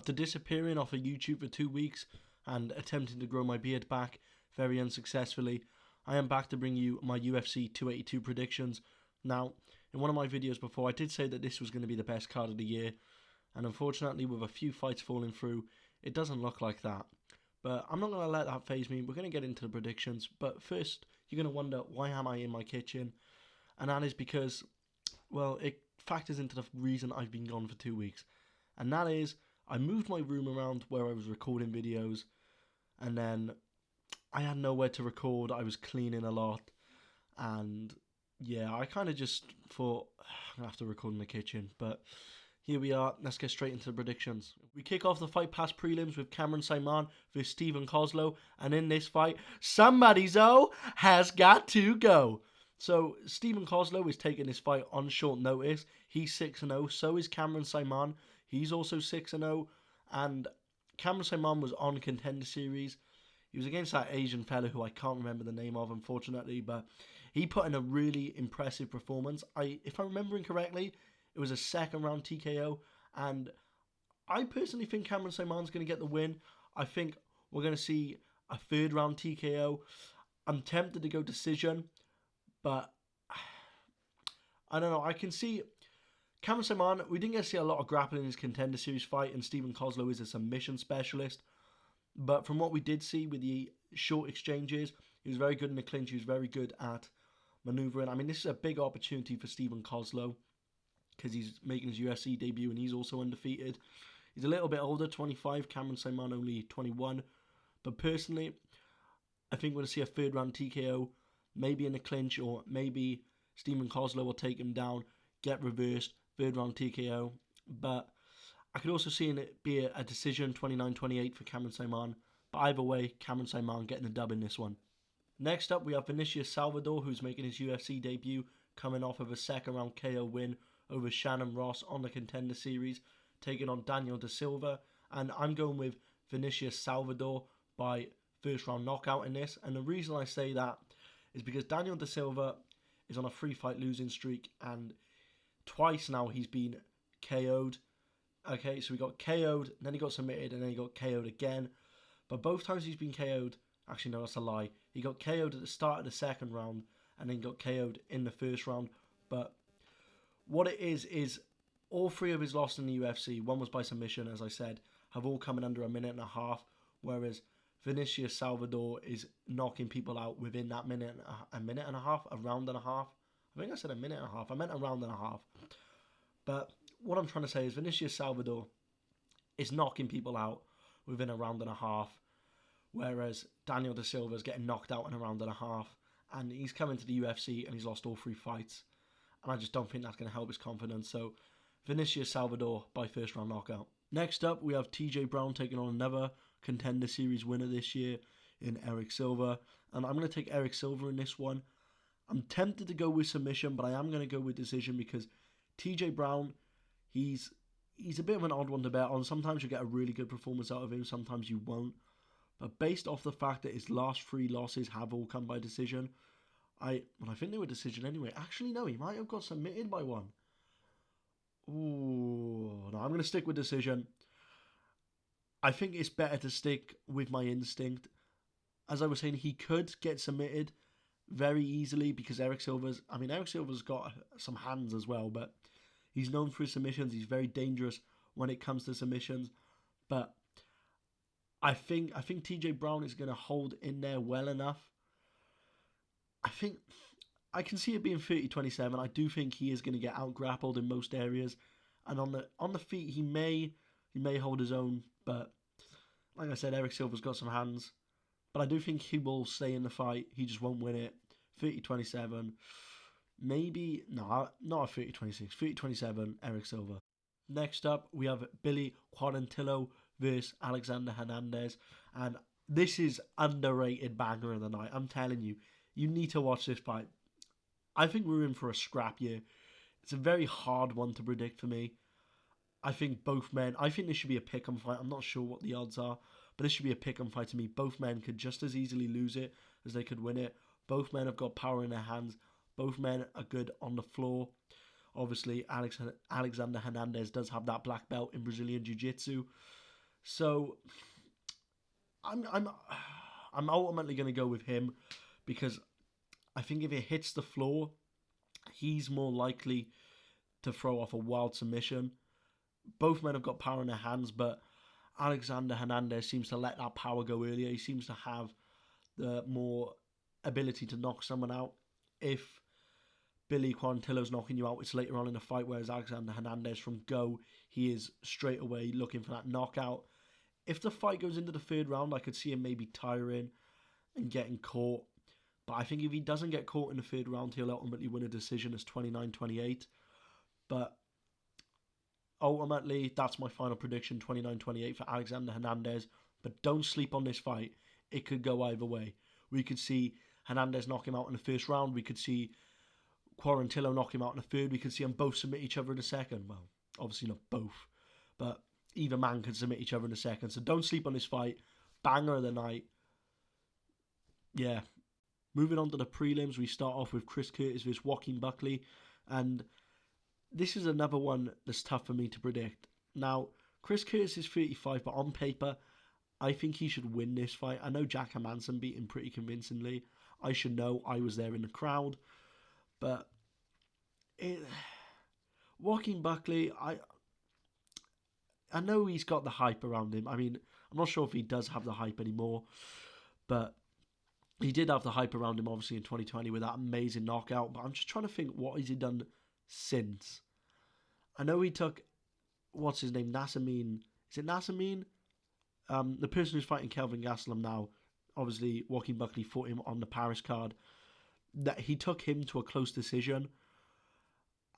After disappearing off of YouTube for 2 weeks and attempting to grow my beard back very unsuccessfully, I am back to bring you my UFC 282 predictions. Now, in one of my videos before, I did say that this was going to be the best card of the year, and unfortunately, with a few fights falling through, it doesn't look like that. But I'm not going to let that faze me. We're going to get into the predictions, but first, you're going to wonder, why am I in my kitchen? And that is because, well, it factors into the reason I've been gone for 2 weeks. And that is, I moved my room around where I was recording videos, and then I had nowhere to record. I was cleaning a lot, and yeah, I kind of just thought, I'm going to have to record in the kitchen. But here we are. Let's get straight into the predictions. We kick off the Fight Pass prelims with Cameron Saaiman versus Stephen Kozlow, and in this fight, somebody's has got to go. So Stephen Kozlow is taking this fight on short notice. He's 6-0, so is Cameron Saaiman. He's also 6-0, and Cameron Saaiman was on Contender Series. He was against that Asian fella who I can't remember the name of, unfortunately, but he put in a really impressive performance. If I'm remembering correctly, it was a second round TKO, and I personally think Cameron Saaiman's going to get the win. I think we're going to see a third round TKO. I'm tempted to go decision, but I don't know. I can see Cameron Saaiman, we didn't get to see a lot of grappling in his Contender Series fight, and Stephen Kozlow is a submission specialist. But from what we did see with the short exchanges, he was very good in the clinch. He was very good at maneuvering. I mean, this is a big opportunity for Stephen Kozlow because he's making his UFC debut and he's also undefeated. He's a little bit older, 25. Cameron Saaiman only 21. But personally, I think we're going to see a third round TKO, maybe in the clinch, or maybe Stephen Kozlow will take him down, get reversed, third round TKO. But I could also see it be a decision, 29-28 for Cameron Saaiman. But either way, Cameron Saaiman getting the dub in this one. Next up, we have Vinicius Salvador, who's making his UFC debut, coming off of a second round KO win over Shannon Ross on the Contender Series, taking on Daniel Da Silva. And I'm going with Vinicius Salvador by first round knockout in this. And the reason I say that is because Daniel Da Silva is on a 3-fight losing streak, and twice now he's been KO'd. Okay, so he got KO'd, then he got submitted, and then he got KO'd again. But both times he's been KO'd, actually no, that's a lie. He got KO'd at the start of the second round, and then got KO'd in the first round. But what it is all three of his losses in the UFC, one was by submission, as I said, have all come in under a minute and a half, whereas Vinicius Salvador is knocking people out within that minute and a half, a round and a half. I think I said a minute and a half. I meant a round and a half. But what I'm trying to say is Vinicius Salvador is knocking people out within a round and a half, whereas Daniel Da Silva is getting knocked out in a round and a half, and he's coming to the UFC and he's lost all 3 fights, and I just don't think that's going to help his confidence. So Vinicius Salvador by first round knockout. Next up, we have TJ Brown taking on another Contender Series winner this year in Eric Silva, and I'm going to take Eric Silva in this one. I'm tempted to go with submission, but I am going to go with decision because TJ Brown, he's a bit of an odd one to bet on. Sometimes you get a really good performance out of him, sometimes you won't. But based off the fact that his last 3 losses have all come by decision, I think they were decision anyway. Actually, no, he might have got submitted by one. Ooh, no, I'm going to stick with decision. I think it's better to stick with my instinct. As I was saying, he could get submitted very easily because Eric Silva's got some hands as well, but he's known for his submissions. He's very dangerous when it comes to submissions. But I think TJ Brown is going to hold in there well enough. I think I can see it being 30-27. I do think he is going to get out grappled in most areas, and on the feet he may hold his own. But like I said, Eric Silva's got some hands. But I do think he will stay in the fight. He just won't win it. 30-27. Maybe, no, not a 30-26. 30-27, Eric Silva. Next up, we have Billy Quarantillo versus Alexander Hernandez. And this is underrated banger of the night. I'm telling you, you need to watch this fight. I think we're in for a scrap year. It's a very hard one to predict for me. I think this should be a pick-em fight. I'm not sure what the odds are, but this should be a pick-em fight to me. Both men could just as easily lose it as they could win it. Both men have got power in their hands. Both men are good on the floor. Obviously, Alexander Hernandez does have that black belt in Brazilian Jiu-Jitsu. So I'm ultimately going to go with him because I think if it hits the floor, he's more likely to throw off a wild submission. Both men have got power in their hands, but Alexander Hernandez seems to let that power go earlier. He seems to have the more ability to knock someone out. If Billy Quarantillo's knocking you out, it's later on in the fight, whereas Alexander Hernandez from go, he is straight away looking for that knockout. If the fight goes into the third round, I could see him maybe tiring and getting caught. But I think if he doesn't get caught in the third round, he'll ultimately win a decision as 29-28. But ultimately, that's my final prediction, 29-28 for Alexander Hernandez. But don't sleep on this fight. It could go either way. We could see Hernandez knock him out in the first round. We could see Quarantillo knock him out in the third. We could see them both submit each other in the second. Well, obviously not both, but either man could submit each other in the second. So don't sleep on this fight. Banger of the night. Yeah. Moving on to the prelims, we start off with Chris Curtis versus Joaquin Buckley. And this is another one that's tough for me to predict. Now, Chris Curtis is 35, but on paper, I think he should win this fight. I know Jack Hermansson beat him pretty convincingly. I should know. I was there in the crowd. But Joaquin Buckley, I know he's got the hype around him. I mean, I'm not sure if he does have the hype anymore, but he did have the hype around him, obviously, in 2020 with that amazing knockout. But I'm just trying to think, what has he done since? I know he took, what's his name, Nassamine. Is it Nassamine? The person who's fighting Kelvin Gastelum now, obviously, Joaquin Buckley fought him on the Paris card. That he took him to a close decision.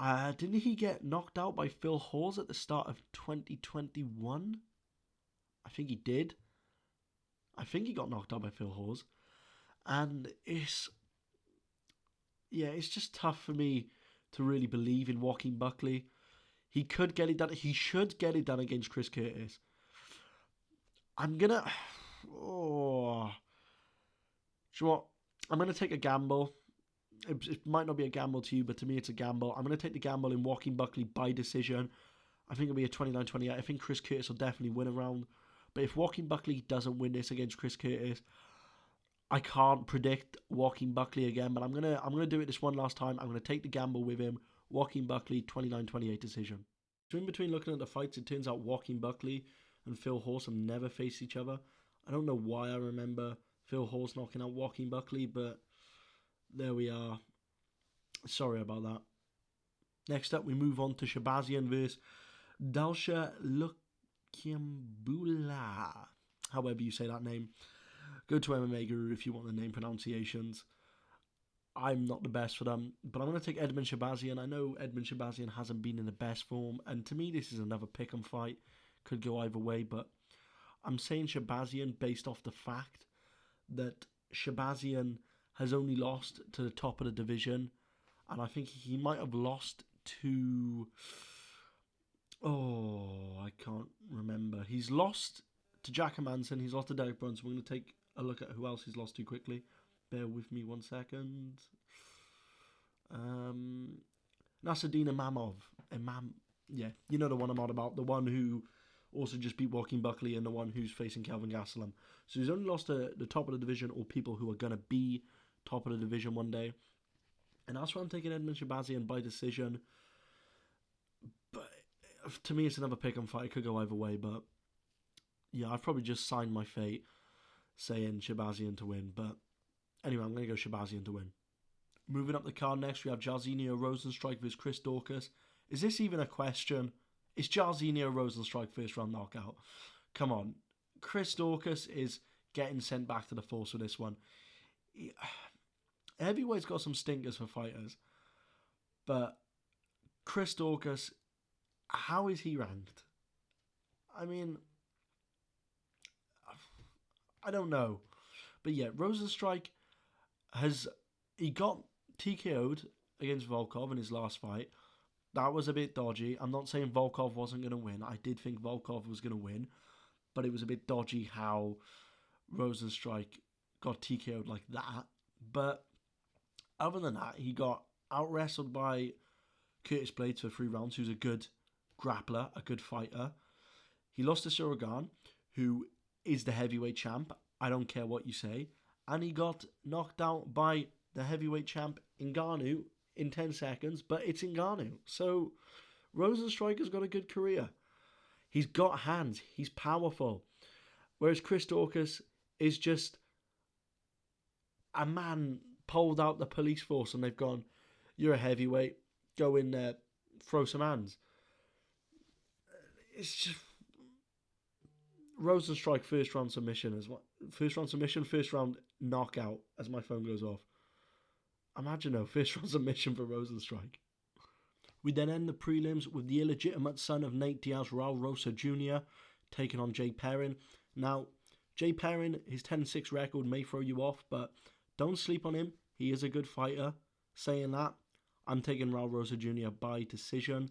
Didn't he get knocked out by Phil Hawes at the start of 2021? I think he did. I think he got knocked out by Phil Hawes. And it's just tough for me to really believe in Joaquin Buckley. He could get it done. He should get it done against Chris Curtis. I'm going to... Oh... Do you know what? I'm going to take a gamble. It might not be a gamble to you, but to me it's a gamble. I'm going to take the gamble in Joaquin Buckley by decision. I think it'll be a 29-28. I think Chris Curtis will definitely win a round. But if Joaquin Buckley doesn't win this against Chris Curtis, I can't predict Joaquin Buckley again. But I'm gonna do it this one last time. I'm gonna take the gamble with him. Joaquin Buckley, 29-28 decision. So in between looking at the fights, it turns out Joaquin Buckley and Phil Hawes have never faced each other. I don't know why I remember Phil Hawes knocking out Joaquin Buckley, but there we are. Sorry about that. Next up, we move on to Shabazian versus Dalsha Lukimbula. However you say that name. Go to MMA Guru if you want the name pronunciations. I'm not the best for them, but I'm going to take Edmund Shabazian. I know Edmund Shabazian hasn't been in the best form, and to me this is another pick-em fight. Could go either way, but I'm saying Shabazian based off the fact that Shabazian has only lost to the top of the division, and I think he might have lost to... Oh, I can't remember. He's lost to Jack Hermansson, he's lost to Derek Brunson. We're going to take a look at who else he's lost to quickly. Bear with me 1 second. Nasruddin Imamov. Yeah, you know the one I'm on about. The one who also just beat Joaquin Buckley and the one who's facing Kelvin Gastelum. So he's only lost to the top of the division or people who are going to be top of the division one day. And that's why I'm taking Edmund Shabazian by decision. But to me, it's another pick-em fight. It could go either way, but yeah, I've probably just signed my fate saying Shabazian to win. But anyway, I'm going to go Shabazian to win. Moving up the card next, we have Jairzinho Rozenstruik versus Chris Daukaus. Is this even a question? Is Jairzinho Rozenstruik first round knockout? Come on. Chris Daukaus is getting sent back to the force with this one. Heavyweight's got some stinkers for fighters. But Chris Daukaus, how is he ranked? I mean, I don't know. But yeah, Rozenstruik he got TKO'd against Volkov in his last fight. That was a bit dodgy. I'm not saying Volkov wasn't going to win. I did think Volkov was going to win. But it was a bit dodgy how Rozenstruik got TKO'd like that. But other than that, he got out-wrestled by Curtis Blades for 3 rounds, who's a good grappler, a good fighter. He lost to Suragan, who is the heavyweight champ. I don't care what you say. And he got knocked out by the heavyweight champ Ngannou in 10 seconds, but it's Ngannou. So Rozenstruiker's got a good career. He's got hands. He's powerful. Whereas Chris Daukaus is just a man pulled out the police force and they've gone, you're a heavyweight, go in there, throw some hands. It's just Rozenstruik first round submission as well. First round submission, first round knockout as my phone goes off. Imagine though, first round submission for Rozenstruik. We then end the prelims with the illegitimate son of Nate Diaz, Raul Rosa Jr. taking on Jay Perrin. Now, Jay Perrin, his 10-6 record may throw you off, but don't sleep on him. He is a good fighter. Saying that, I'm taking Raul Rosa Jr. by decision.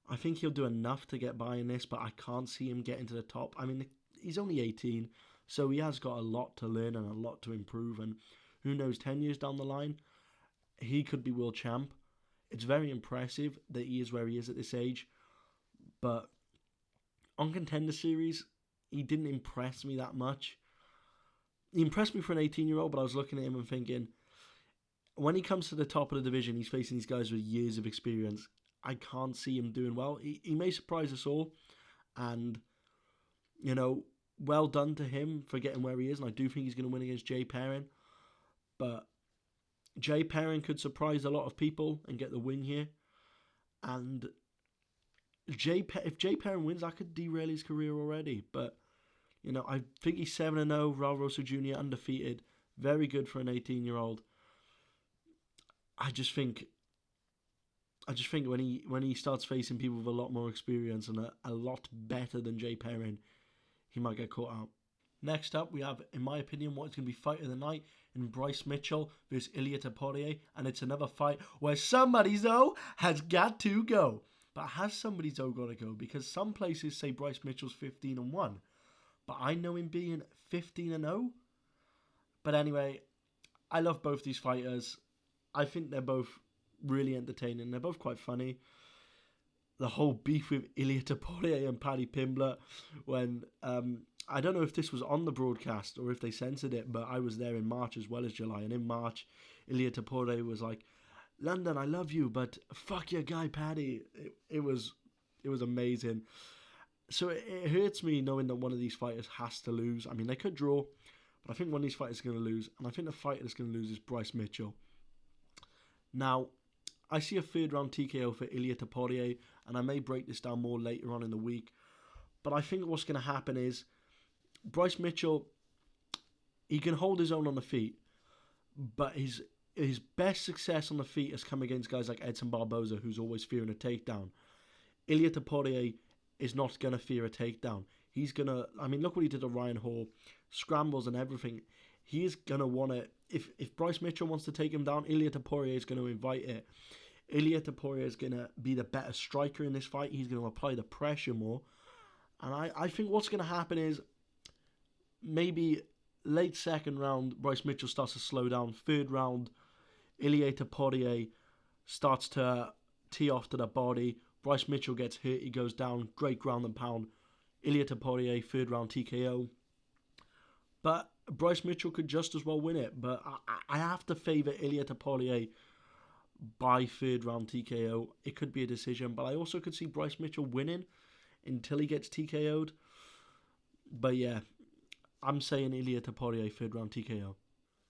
I think he'll do enough to get by in this, but I can't see him getting to the top. I mean, he's only 18, so he has got a lot to learn and a lot to improve. And who knows, 10 years down the line, he could be world champ. It's very impressive that he is where he is at this age. But on Contender Series, he didn't impress me that much. He impressed me for an 18-year-old, but I was looking at him and thinking, when he comes to the top of the division, he's facing these guys with years of experience. I can't see him doing well. He may surprise us all. And, you know, well done to him for getting where he is. And I do think he's going to win against Jay Perrin. But Jay Perrin could surprise a lot of people and get the win here. And if Jay Perrin wins, that could derail his career already. But, you know, I think he's 7-0. Raul Rosa Jr. undefeated. Very good for an 18-year-old. I just think when he starts facing people with a lot more experience and a lot better than Jay Perrin, he might get caught out. Next up, we have, in my opinion, what is going to be fight of the night in Bryce Mitchell versus Ilia Topuria, and it's another fight where somebody's though has got to go. But has somebody's though got to go? Because some places say Bryce Mitchell's 15-1, but I know him being 15-0. But anyway, I love both these fighters. I think they're both really entertaining. They're both quite funny. The whole beef with Ilia Topuria and Paddy Pimblett when I don't know if this was on the broadcast or if they censored it, but I was there in March as well as July, and in March Ilia Topuria was like, "London, I love you, but fuck your guy Paddy." It was amazing. So it hurts me knowing that one of these fighters has to lose. I mean, they could draw, but I think one of these fighters is going to lose, and I think the fighter that's going to lose is Bryce Mitchell. Now, I see a third round TKO for Ilia Topuria, and I may break this down more later on in the week. But I think what's going to happen is Bryce Mitchell, he can hold his own on the feet, but his best success on the feet has come against guys like Edson Barboza, who's always fearing a takedown. Ilia Topuria is not going to fear a takedown. He's going to, I mean, look what he did to Ryan Hall, scrambles and everything. He is going to want to, if Bryce Mitchell wants to take him down, Ilia Topuria is going to invite it. Ilia Topuria is going to be the better striker in this fight. He's going to apply the pressure more. And I think what's going to happen is maybe late second round, Bryce Mitchell starts to slow down. Third round, Ilia Topuria starts to tee off to the body. Bryce Mitchell gets hit. He goes down. Great ground and pound. Ilia Topuria, third round TKO. But Bryce Mitchell could just as well win it. But I have to favour Ilia Topuria by third round TKO. It could be a decision. But I also could see Bryce Mitchell winning until he gets TKO'd. But yeah, I'm saying Ilia Topuria, third round TKO.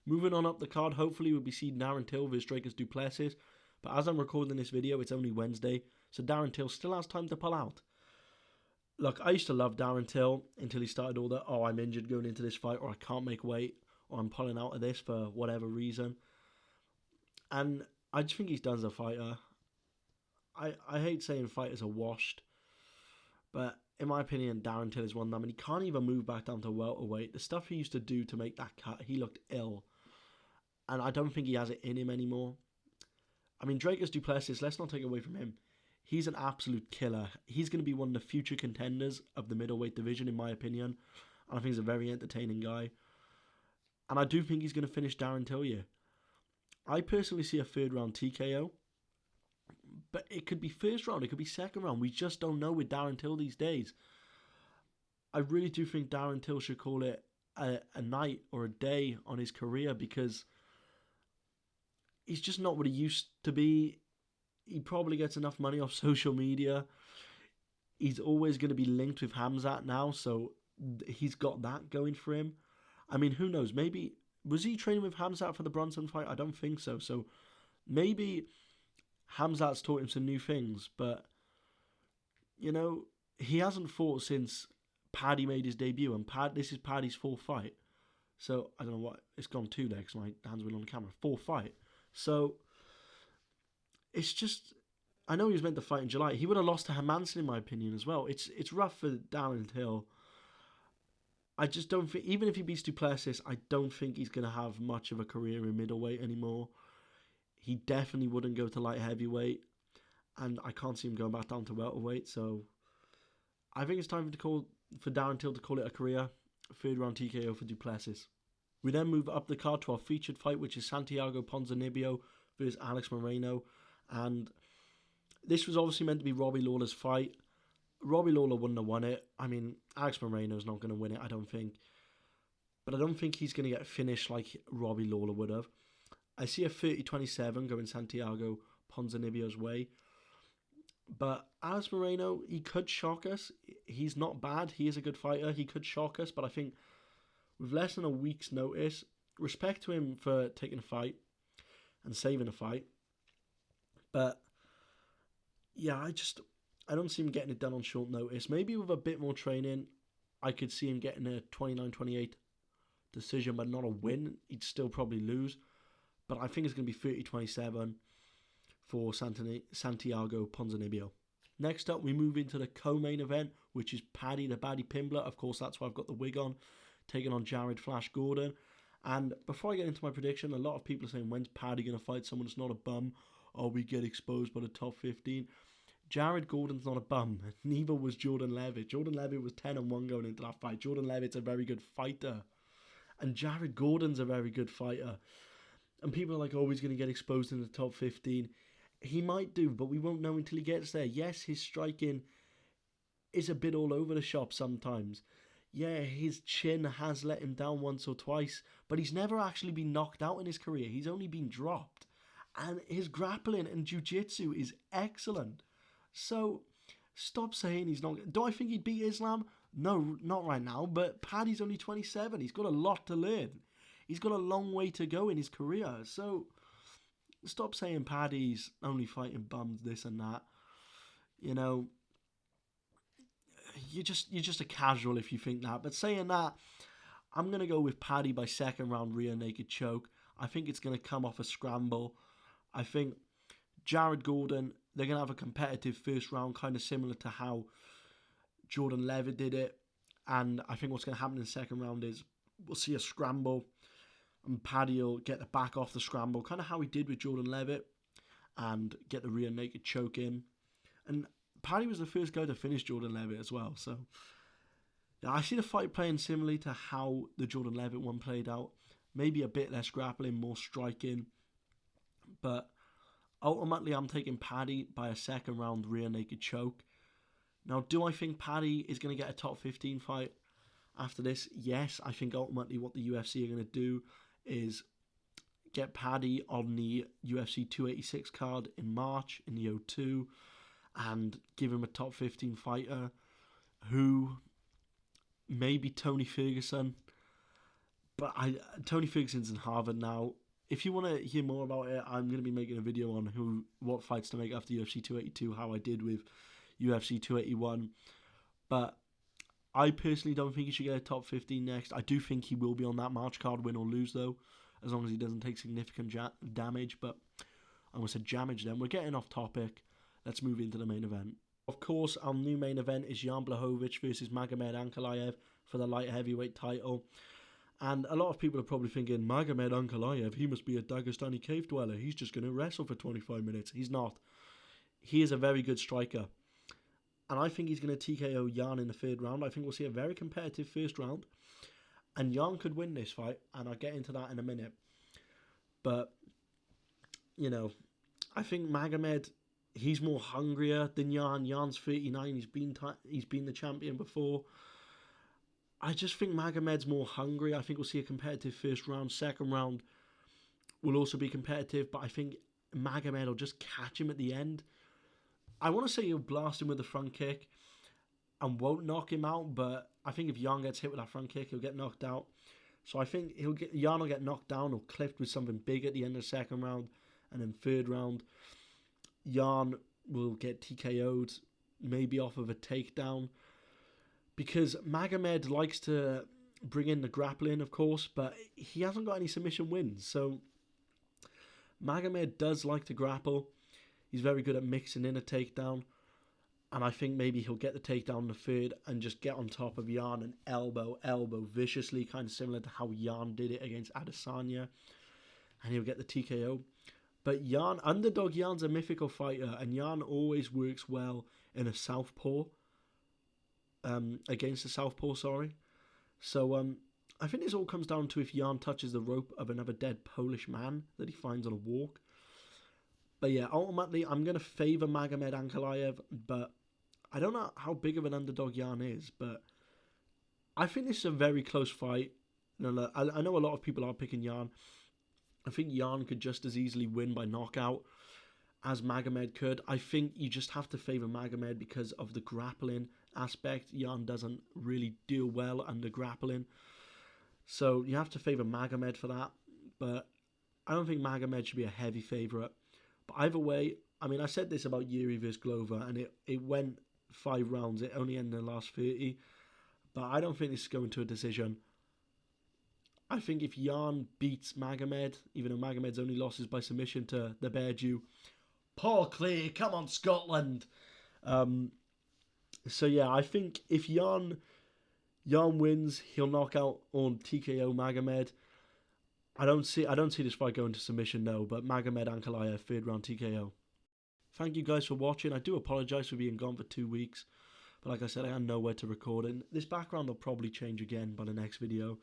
Moving on up the card, hopefully we'll be seeing Darren Till versus Dricus du Plessis. But as I'm recording this video, it's only Wednesday, so Darren Till still has time to pull out. Look, I used to love Darren Till until he started all that, I'm injured going into this fight, or I can't make weight, or I'm pulling out of this for whatever reason. And I just think he's done as a fighter. I hate saying fighters are washed, but in my opinion, Darren Till is one of them, and he can't even move back down to welterweight. The stuff he used to do to make that cut, he looked ill. And I don't think he has it in him anymore. I mean, Dricus du Plessis, let's not take it away from him. He's an absolute killer. He's going to be one of the future contenders of the middleweight division, in my opinion. And I think he's a very entertaining guy. And I do think he's going to finish Darren Till here. I personally see a third round TKO. But it could be first round, it could be second round. We just don't know with Darren Till these days. I really do think Darren Till should call it a night or a day on his career, because he's just not what he used to be. He probably gets enough money off social media. He's always going to be linked with Hamzat now, so he's got that going for him. I mean, who knows? Maybe, was he training with Hamzat for the Bronson fight? I don't think so. So maybe Hamzat's taught him some new things, but, you know, he hasn't fought since Paddy made his debut, and this is Paddy's fourth fight. So, I don't know what, it's gone 2 legs, my hands went on the camera. Fourth fight. So, it's just, I know he was meant to fight in July. He would have lost to Hermansson, in my opinion, as well. It's rough for Darren Till. I just don't think, even if he beats Duplessis, I don't think he's going to have much of a career in middleweight anymore. He definitely wouldn't go to light heavyweight, and I can't see him going back down to welterweight. So I think it's time for Darren Till to call it a career. 3rd round TKO for Duplessis. We then move up the card to our featured fight, which is Santiago Ponzinibbio versus Alex Moreno. And this was obviously meant to be Robbie Lawler's fight. Robbie Lawler wouldn't have won it. I mean, Alex Moreno's not going to win it, I don't think. But I don't think he's going to get finished like Robbie Lawler would have. I see a 30-27 going Santiago Ponzinibbio's way. But Alex Moreno, he could shock us. He's not bad. He is a good fighter. He could shock us. But I think with less than a week's notice, respect to him for taking a fight and saving a fight. But yeah, I don't see him getting it done on short notice. Maybe with a bit more training, I could see him getting a 29-28 decision, but not a win. He'd still probably lose. But I think it's going to be 30-27 for Santiago Ponzinibbio. Next up, we move into the co-main event, which is Paddy the Baddy Pimbler. Of course, that's why I've got the wig on, taking on Jared Flash Gordon. And before I get into my prediction, a lot of people are saying, when's Paddy going to fight someone that's not a bum? Or we get exposed by the top 15. Jared Gordon's not a bum. Neither was Jordan Levitt. Jordan Levitt was 10-1 going into that fight. Jordan Levitt's a very good fighter. And Jared Gordon's a very good fighter. And people are like, oh, he's going to get exposed in the top 15. He might do, but we won't know until he gets there. Yes, his striking is a bit all over the shop sometimes. Yeah, his chin has let him down once or twice, but he's never actually been knocked out in his career. He's only been dropped. And his grappling and jiu-jitsu is excellent. So, stop saying he's not... Do I think he'd beat Islam? No, not right now, but Paddy's only 27. He's got a lot to learn. He's got a long way to go in his career. So, stop saying Paddy's only fighting bums, this and that. You know, you're just a casual if you think that. But saying that, I'm going to go with Paddy by 2nd round rear naked choke. I think it's going to come off a scramble. I think Jared Gordon, they're going to have a competitive first round, kind of similar to how Jordan Levitt did it. And I think what's going to happen in the 2nd round is we'll see a scramble, and Paddy will get the back off the scramble, kind of how he did with Jordan Levitt, and get the rear naked choke in. And Paddy was the first guy to finish Jordan Levitt as well. So yeah, I see the fight playing similarly to how the Jordan Levitt one played out. Maybe a bit less grappling, more striking. But ultimately, I'm taking Paddy by a 2nd round rear naked choke. Now, do I think Paddy is going to get a top 15 fight after this? Yes, I think ultimately what the UFC are going to do is get Paddy on the UFC 286 card in March in the O2 and give him a top 15 fighter who maybe Tony Ferguson. But Tony Ferguson's in Harvard now. If you want to hear more about it, I'm going to be making a video on what fights to make after UFC 282, how I did with UFC 281. But I personally don't think he should get a top 15 next. I do think he will be on that March card, win or lose, though, as long as he doesn't take significant damage. But I'm going to say damage then. We're getting off topic. Let's move into the main event. Of course, our new main event is Jan Blachowicz versus Magomed Ankalaev for the light heavyweight title. And a lot of people are probably thinking, Magomed Ankalaev, he must be a Dagestani cave dweller. He's just going to wrestle for 25 minutes. He's not. He is a very good striker. And I think he's going to TKO Jan in the 3rd round. I think we'll see a very competitive first round. And Jan could win this fight. And I'll get into that in a minute. But, you know, I think Magomed, he's more hungrier than Jan. Jan's 39. He's been the champion before. I just think Magomed's more hungry. I think we'll see a competitive first round. Second round will also be competitive, but I think Magomed will just catch him at the end. I want to say he'll blast him with the front kick and won't knock him out, but I think if Jan gets hit with that front kick, he'll get knocked out. So I think Jan will get knocked down or clipped with something big at the end of the second round, and then third round, Jan will get TKO'd, maybe off of a takedown, because Magomed likes to bring in the grappling, of course, but he hasn't got any submission wins. So Magomed does like to grapple. He's very good at mixing in a takedown. And I think maybe he'll get the takedown in the third and just get on top of Jan and elbow viciously, kind of similar to how Jan did it against Adesanya. And he'll get the TKO. But underdog Jan's a mythical fighter, and Jan always works well in a southpaw. Against a southpaw, sorry. So I think this all comes down to if Jan touches the rope of another dead Polish man that he finds on a walk. But yeah, ultimately, I'm going to favour Magomed Ankalaev, but I don't know how big of an underdog Jan is, but I think this is a very close fight. I know a lot of people are picking Jan. I think Jan could just as easily win by knockout as Magomed could. I think you just have to favour Magomed because of the grappling aspect. Jan doesn't really do well under grappling. So you have to favour Magomed for that. But I don't think Magomed should be a heavy favourite. But either way, I mean, I said this about Yuri vs. Glover, and it went 5 rounds. It only ended in the last 30. But I don't think this is going to a decision. I think if Jan beats Magomed, even though Magomed's only loss is by submission to the Bear Jew, Paul Clear, come on, Scotland. So yeah, I think if Jan wins, he'll knock out or TKO Magomed. I don't see this fight going to submission, no, but Magomed Ankalaev, 3rd round TKO. Thank you guys for watching. I do apologise for being gone for 2 weeks, but like I said, I had nowhere to record it. This background will probably change again by the next video.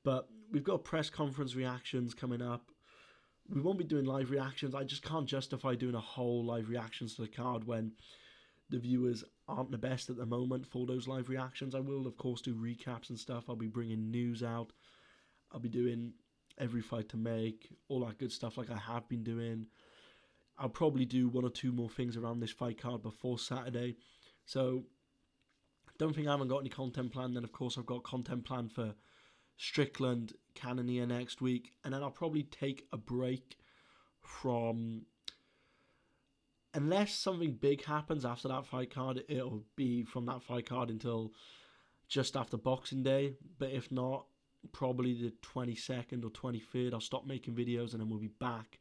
But we've got press conference reactions coming up. We won't be doing live reactions. I just can't justify doing a whole live reactions to the card when the viewers aren't the best at the moment for those live reactions. I will, of course, do recaps and stuff. I'll be bringing news out. I'll be doing every fight to make, all that good stuff like I have been doing. I'll probably do 1 or 2 more things around this fight card before Saturday. So, don't think I haven't got any content planned. Then, of course, I've got content planned for Strickland, Cannonier next week, and then I'll probably take a break from, unless something big happens after that fight card, it'll be from that fight card until just after Boxing Day. But if not, probably the 22nd or 23rd, I'll stop making videos, and then we'll be back,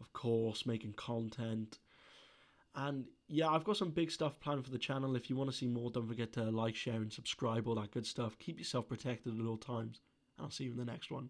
of course, making content. And yeah, I've got some big stuff planned for the channel. If you want to see more, don't forget to like, share, and subscribe, all that good stuff. Keep yourself protected at all times, and I'll see you in the next one.